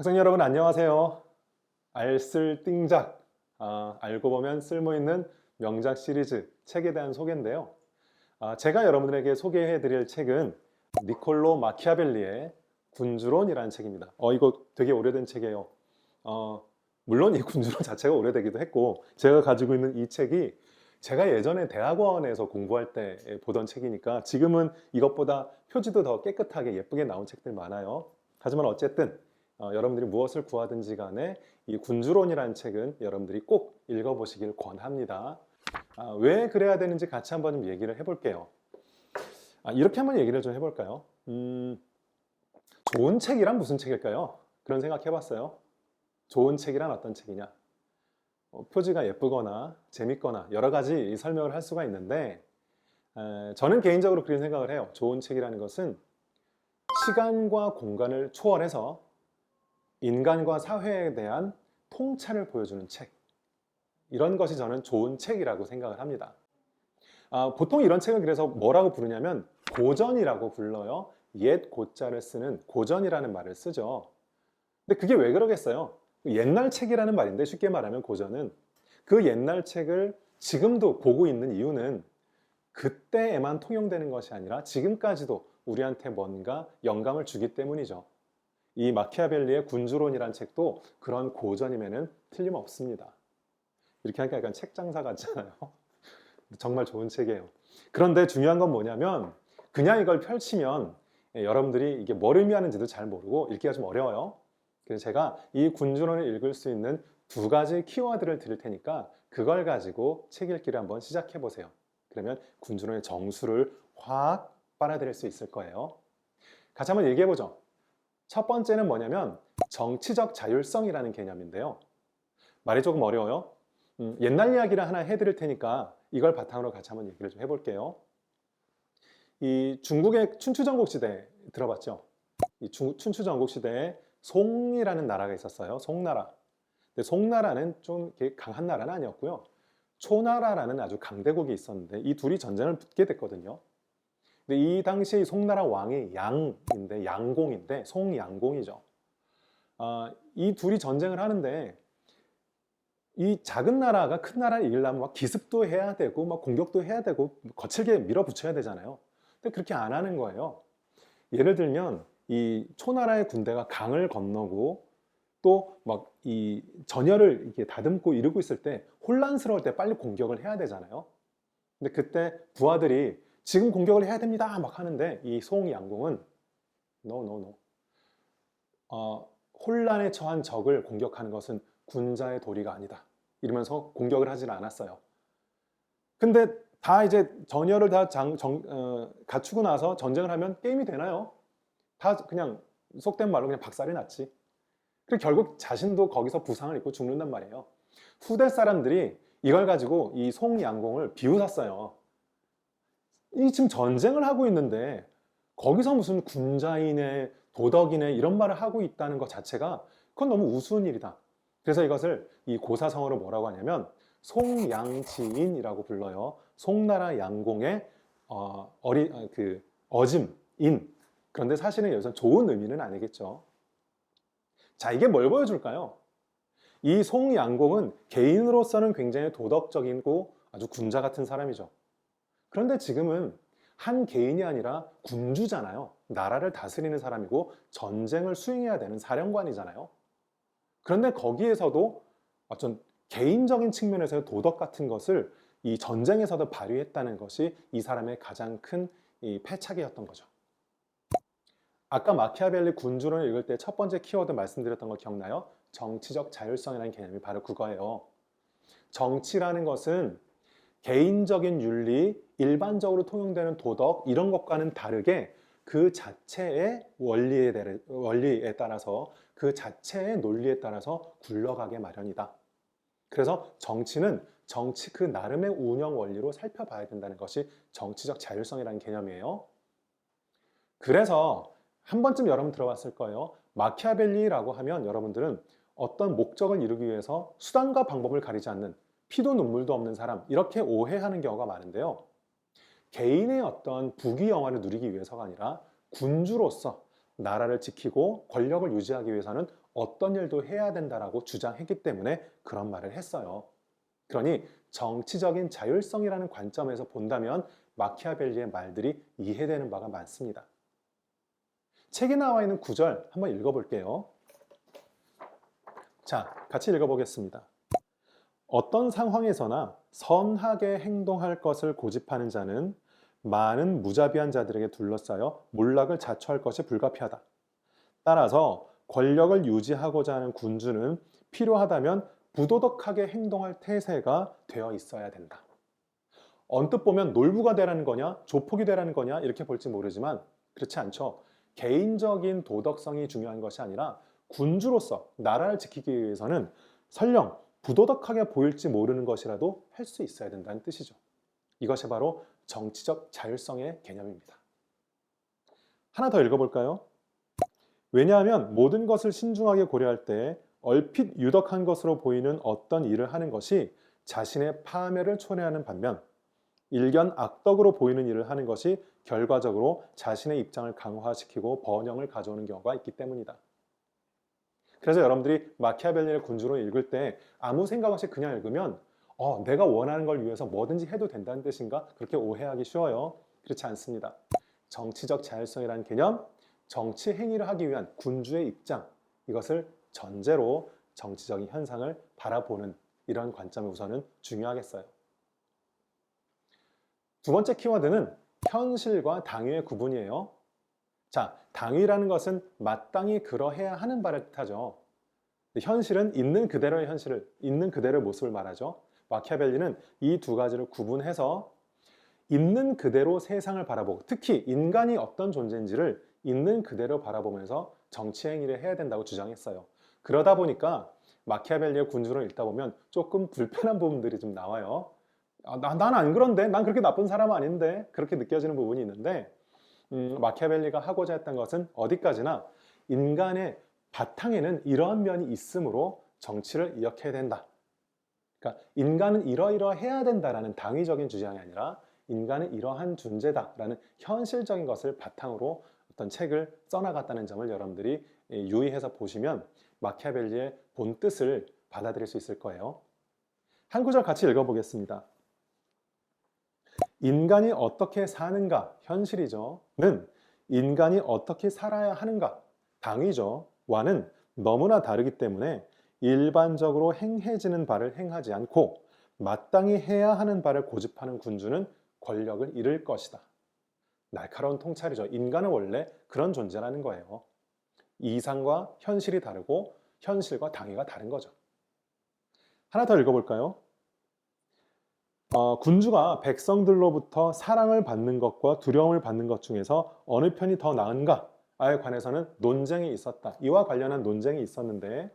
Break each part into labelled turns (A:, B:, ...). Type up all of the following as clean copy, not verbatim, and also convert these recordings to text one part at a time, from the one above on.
A: 학생 여러분 안녕하세요. 알쓸띵작, 알고 보면 쓸모있는 명작 시리즈 책에 대한 소개인데요. 제가 여러분들에게 소개해 드릴 책은 니콜로 마키아벨리의 군주론이라는 책입니다. 이거 되게 오래된 책이에요. 물론 이 군주론 자체가 오래되기도 했고, 제가 가지고 있는 이 책이 제가 예전에 대학원에서 공부할 때 보던 책이니까 지금은 이것보다 표지도 더 깨끗하게 예쁘게 나온 책들 많아요. 하지만 어쨌든 여러분들이 무엇을 구하든지 간에 이 군주론이라는 책은 여러분들이 꼭 읽어보시길 권합니다. 왜 그래야 되는지 같이 한번 좀 얘기를 해볼게요. 이렇게 한번 얘기를 좀 해볼까요? 좋은 책이란 무슨 책일까요? 그런 생각 해봤어요. 좋은 책이란 어떤 책이냐? 표지가 예쁘거나 재밌거나 여러 가지 설명을 할 수가 있는데, 저는 개인적으로 그런 생각을 해요. 좋은 책이라는 것은 시간과 공간을 초월해서 인간과 사회에 대한 통찰을 보여주는 책, 이런 것이 저는 좋은 책이라고 생각을 합니다. 보통 이런 책을 그래서 뭐라고 부르냐면 고전이라고 불러요. 옛 고자를 쓰는 고전이라는 말을 쓰죠. 근데 그게 왜 그러겠어요? 옛날 책이라는 말인데, 쉽게 말하면 고전은 그 옛날 책을 지금도 보고 있는 이유는 그때에만 통용되는 것이 아니라 지금까지도 우리한테 뭔가 영감을 주기 때문이죠. 이 마키아벨리의 군주론이라는 책도 그런 고전임에는 틀림없습니다. 이렇게 하니까 약간 책 장사 같잖아요. 정말 좋은 책이에요. 그런데 중요한 건 뭐냐면, 그냥 이걸 펼치면 여러분들이 이게 뭘 의미하는지도 잘 모르고 읽기가 좀 어려워요. 그래서 제가 이 군주론을 읽을 수 있는 두 가지 키워드를 드릴 테니까 그걸 가지고 책 읽기를 한번 시작해 보세요. 그러면 군주론의 정수를 확 빨아들일 수 있을 거예요. 같이 한번 얘기해 보죠. 첫 번째는 뭐냐면 정치적 자율성이라는 개념인데요. 말이 조금 어려워요. 옛날 이야기를 하나 해드릴 테니까 이걸 바탕으로 같이 한번 얘기를 좀 해볼게요. 이 중국의 춘추전국시대 들어봤죠? 이 춘추전국시대에 송이라는 나라가 있었어요. 송나라. 근데 송나라는 좀 강한 나라는 아니었고요. 초나라라는 아주 강대국이 있었는데 이 둘이 전쟁을 붙게 됐거든요. 근데 이 당시에 송나라 왕이 양공인데 송양공이죠. 이 둘이 전쟁을 하는데 이 작은 나라가 큰 나라를 이기려면 막 기습도 해야 되고 막 공격도 해야 되고 거칠게 밀어붙여야 되잖아요. 근데 그렇게 안 하는 거예요. 예를 들면 이 초나라의 군대가 강을 건너고 또 막 이 전열을 이렇게 다듬고 이러고 있을 때 혼란스러울 때 빨리 공격을 해야 되잖아요. 근데 그때 부하들이 지금 공격을 해야 됩니다 막 하는데 이 송양공은 no. 혼란에 처한 적을 공격하는 것은 군자의 도리가 아니다 이러면서 공격을 하지는 않았어요. 근데 다 이제 전열을 다 갖추고 나서 전쟁을 하면 게임이 되나요? 다 그냥 속된 말로 그냥 박살이 났지. 그리고 결국 자신도 거기서 부상을 입고 죽는단 말이에요. 후대 사람들이 이걸 가지고 이 송양공을 비웃었어요. 이 지금 전쟁을 하고 있는데 거기서 무슨 군자이네 도덕이네 이런 말을 하고 있다는 것 자체가 그건 너무 우스운 일이다. 그래서 이것을 이 고사성어로 뭐라고 하냐면 송양지인이라고 불러요. 송나라 양공의 어짐인. 그런데 사실은 여기서 좋은 의미는 아니겠죠. 자, 이게 뭘 보여줄까요? 이 송양공은 개인으로서는 굉장히 도덕적이고 아주 군자 같은 사람이죠. 그런데 지금은 한 개인이 아니라 군주잖아요. 나라를 다스리는 사람이고 전쟁을 수행해야 되는 사령관이잖아요. 그런데 거기에서도 어떤 개인적인 측면에서의 도덕 같은 것을 이 전쟁에서도 발휘했다는 것이 이 사람의 가장 큰 이 패착이었던 거죠. 아까 마키아벨리 군주론을 읽을 때 첫 번째 키워드 말씀드렸던 거 기억나요? 정치적 자율성이라는 개념이 바로 그거예요. 정치라는 것은 개인적인 윤리, 일반적으로 통용되는 도덕 이런 것과는 다르게 그 자체의 원리에 따라서 그 자체의 논리에 따라서 굴러가게 마련이다. 그래서 정치는 정치 그 나름의 운영 원리로 살펴봐야 된다는 것이 정치적 자율성이라는 개념이에요. 그래서 한 번쯤 여러분 들어봤을 거예요. 마키아벨리라고 하면 여러분들은 어떤 목적을 이루기 위해서 수단과 방법을 가리지 않는 피도 눈물도 없는 사람 이렇게 오해하는 경우가 많은데요. 개인의 어떤 부귀영화를 누리기 위해서가 아니라 군주로서 나라를 지키고 권력을 유지하기 위해서는 어떤 일도 해야 된다라고 주장했기 때문에 그런 말을 했어요. 그러니 정치적인 자율성이라는 관점에서 본다면 마키아벨리의 말들이 이해되는 바가 많습니다. 책에 나와 있는 구절 한번 읽어볼게요. 자, 같이 읽어보겠습니다. 어떤 상황에서나 선하게 행동할 것을 고집하는 자는 많은 무자비한 자들에게 둘러싸여 몰락을 자초할 것이 불가피하다. 따라서 권력을 유지하고자 하는 군주는 필요하다면 부도덕하게 행동할 태세가 되어 있어야 된다. 언뜻 보면 놀부가 되라는 거냐, 조폭이 되라는 거냐 이렇게 볼지 모르지만 그렇지 않죠. 개인적인 도덕성이 중요한 것이 아니라 군주로서 나라를 지키기 위해서는 설령 부도덕하게 보일지 모르는 것이라도 할 수 있어야 된다는 뜻이죠. 이것이 바로 정치적 자율성의 개념입니다. 하나 더 읽어볼까요? 왜냐하면 모든 것을 신중하게 고려할 때 얼핏 유덕한 것으로 보이는 어떤 일을 하는 것이 자신의 파멸을 초래하는 반면 일견 악덕으로 보이는 일을 하는 것이 결과적으로 자신의 입장을 강화시키고 번영을 가져오는 경우가 있기 때문이다. 그래서 여러분들이 마키아벨리의 군주론을 읽을 때 아무 생각 없이 그냥 읽으면 내가 원하는 걸 위해서 뭐든지 해도 된다는 뜻인가? 그렇게 오해하기 쉬워요. 그렇지 않습니다. 정치적 자율성이라는 개념, 정치 행위를 하기 위한 군주의 입장, 이것을 전제로 정치적인 현상을 바라보는 이런 관점이 우선은 중요하겠어요. 두 번째 키워드는 현실과 당위의 구분이에요. 자, 당위라는 것은 마땅히 그러해야 하는 바를 뜻하죠. 현실은 있는 그대로의 현실을, 있는 그대로의 모습을 말하죠. 마키아벨리는 이 두 가지를 구분해서 있는 그대로 세상을 바라보고 특히 인간이 어떤 존재인지를 있는 그대로 바라보면서 정치 행위를 해야 된다고 주장했어요. 그러다 보니까 마키아벨리의 군주론을 읽다 보면 조금 불편한 부분들이 좀 나와요. 난 안 그런데? 난 그렇게 나쁜 사람 아닌데? 그렇게 느껴지는 부분이 있는데 마키아벨리가 하고자 했던 것은 어디까지나 인간의 바탕에는 이러한 면이 있으므로 정치를 이렇게 해야 된다. 그러니까 인간은 이러이러해야 된다라는 당위적인 주장이 아니라 인간은 이러한 존재다라는 현실적인 것을 바탕으로 어떤 책을 써나갔다는 점을 여러분들이 유의해서 보시면 마키아벨리의 본 뜻을 받아들일 수 있을 거예요. 한 구절 같이 읽어보겠습니다. 인간이 어떻게 사는가, 현실이죠. 는 인간이 어떻게 살아야 하는가, 당위죠. 와는 너무나 다르기 때문에 일반적으로 행해지는 바를 행하지 않고 마땅히 해야 하는 바를 고집하는 군주는 권력을 잃을 것이다. 날카로운 통찰이죠. 인간은 원래 그런 존재라는 거예요. 이상과 현실이 다르고 현실과 당위가 다른 거죠. 하나 더 읽어볼까요? 군주가 백성들로부터 사랑을 받는 것과 두려움을 받는 것 중에서 어느 편이 더 나은가에 관해서는 논쟁이 있었다. 이와 관련한 논쟁이 있었는데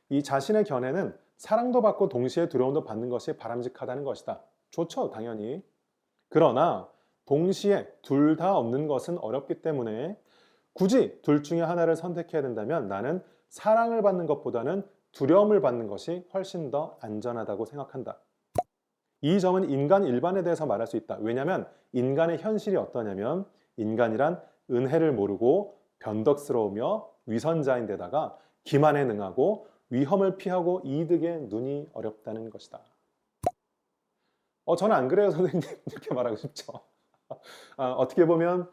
A: 이 자신의 견해는 사랑도 받고 동시에 두려움도 받는 것이 바람직하다는 것이다. 좋죠, 당연히. 그러나 동시에 둘 다 없는 것은 어렵기 때문에 굳이 둘 중에 하나를 선택해야 된다면 나는 사랑을 받는 것보다는 두려움을 받는 것이 훨씬 더 안전하다고 생각한다. 이 점은 인간 일반에 대해서 말할 수 있다. 왜냐하면 인간의 현실이 어떠냐면 인간이란 은혜를 모르고 변덕스러우며 위선자인데다가 기만에 능하고 위험을 피하고 이득에 눈이 어렵다는 것이다. 저는 안 그래요, 선생님. 이렇게 말하고 싶죠. 어떻게 보면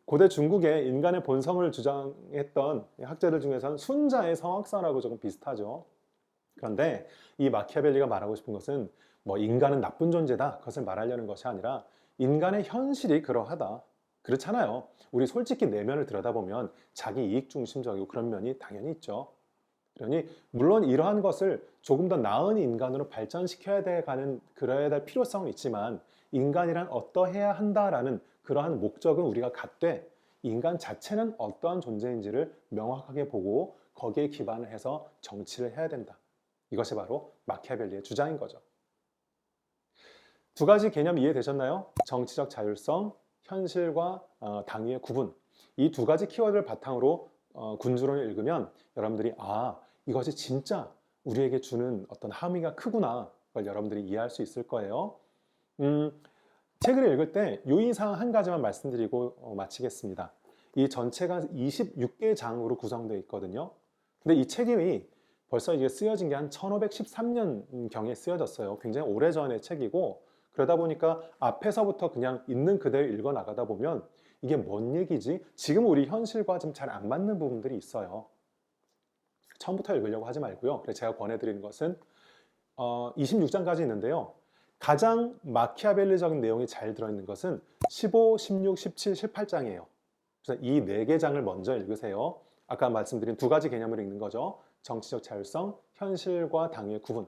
A: 고대 중국의 인간의 본성을 주장했던 학자들 중에서는 순자의 성악설하고 조금 비슷하죠. 그런데 이 마키아벨리가 말하고 싶은 것은 인간은 나쁜 존재다, 그것을 말하려는 것이 아니라 인간의 현실이 그러하다. 그렇잖아요. 우리 솔직히 내면을 들여다보면 자기 이익 중심적이고 그런 면이 당연히 있죠. 그러니 물론 이러한 것을 조금 더 나은 인간으로 발전시켜야 그래야 될 필요성은 있지만 인간이란 어떠해야 한다라는 그러한 목적은 우리가 갖되 인간 자체는 어떠한 존재인지를 명확하게 보고 거기에 기반을 해서 정치를 해야 된다. 이것이 바로 마키아벨리의 주장인 거죠. 두 가지 개념 이해되셨나요? 정치적 자율성, 현실과 당위의 구분. 이 두 가지 키워드를 바탕으로 군주론을 읽으면 여러분들이 이것이 진짜 우리에게 주는 어떤 함의가 크구나, 그걸 여러분들이 이해할 수 있을 거예요. 책을 읽을 때 유의사항 한 가지만 말씀드리고 마치겠습니다. 이 전체가 26개 장으로 구성되어 있거든요. 근데 이 책이 벌써 이게 쓰여진 게 한 1513년경에 쓰여졌어요. 굉장히 오래전의 책이고, 그러다 보니까 앞에서부터 그냥 있는 그대로 읽어 나가다 보면 이게 뭔 얘기지? 지금 우리 현실과 좀 잘 안 맞는 부분들이 있어요. 처음부터 읽으려고 하지 말고요. 그래서 제가 권해드리는 것은 26장까지 있는데요. 가장 마키아벨리적인 내용이 잘 들어있는 것은 15, 16, 17, 18장이에요. 그래서 이 4개 장을 먼저 읽으세요. 아까 말씀드린 두 가지 개념을 읽는 거죠. 정치적 자율성, 현실과 당위의 구분.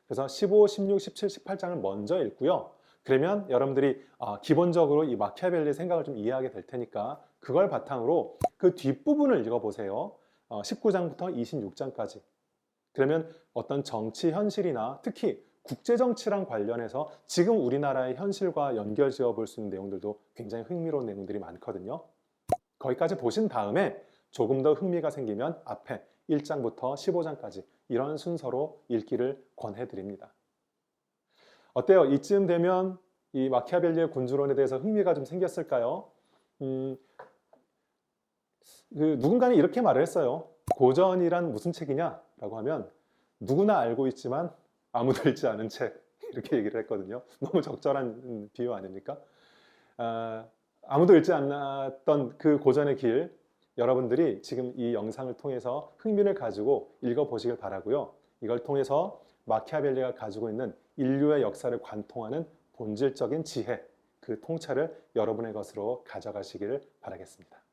A: 그래서 15, 16, 17, 18장을 먼저 읽고요. 그러면 여러분들이 기본적으로 이 마키아벨리의 생각을 좀 이해하게 될 테니까 그걸 바탕으로 그 뒷부분을 읽어보세요. 19장부터 26장까지. 그러면 어떤 정치 현실이나 특히 국제정치랑 관련해서 지금 우리나라의 현실과 연결지어 볼 수 있는 내용들도 굉장히 흥미로운 내용들이 많거든요. 거기까지 보신 다음에 조금 더 흥미가 생기면 앞에 1장부터 15장까지 이런 순서로 읽기를 권해드립니다. 어때요? 이쯤 되면 이 마키아벨리의 군주론에 대해서 흥미가 좀 생겼을까요? 누군가는 이렇게 말을 했어요. 고전이란 무슨 책이냐? 라고 하면 누구나 알고 있지만 아무도 읽지 않은 책, 이렇게 얘기를 했거든요. 너무 적절한 비유 아닙니까? 아무도 읽지 않았던 그 고전의 길, 여러분들이 지금 이 영상을 통해서 흥미를 가지고 읽어보시길 바라고요. 이걸 통해서 마키아벨리가 가지고 있는 인류의 역사를 관통하는 본질적인 지혜, 그 통찰을 여러분의 것으로 가져가시기를 바라겠습니다.